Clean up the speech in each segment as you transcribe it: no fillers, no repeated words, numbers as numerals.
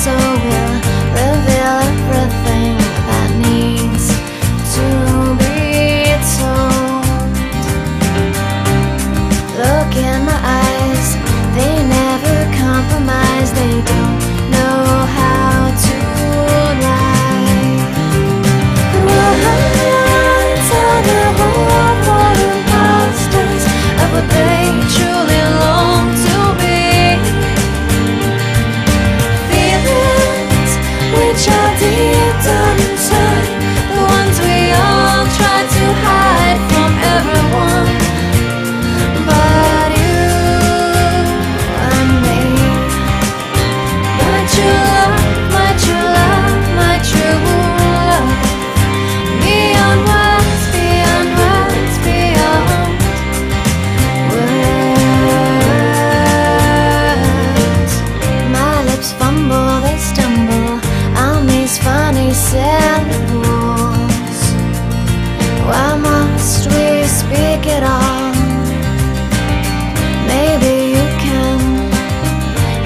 so we'll reveal everything that needs to be told. Look in my eyes, they never compromise, they don't know how to lie. Words are the whole for imposters of what they truly long to be. Feelings which are deep down inside, the ones we all try to hide from everyone but you and me. My true love, my true love, my true love. Beyond words, beyond words, beyond words. My lips fumble, they stumble on these funny syllables. Why must we speak it all? Maybe you can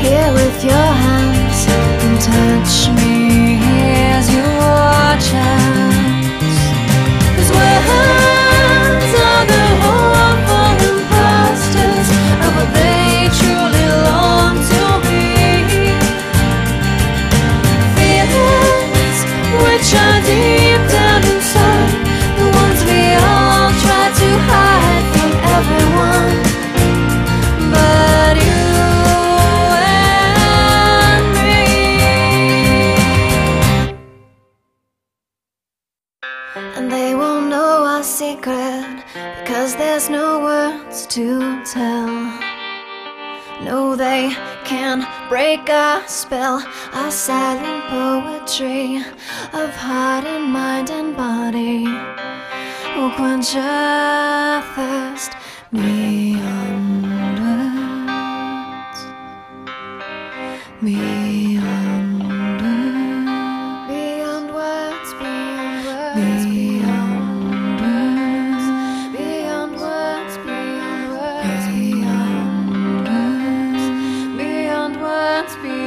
hear with your hands and touch me. Here's your chance. 'Cause words are the hopeful imposters of what they truly long to be. Feelings which are deep down inside, the ones we all try to hide from everyone but you and me. And they won't know our secret because there's no words to tell. No, they can't break our spell, our silent poetry of heart and mind and body will quench our thirst beyond words, beyond words, beyond words, beyond words, beyond words, beyond words, beyond words, beyond words, beyond words, beyond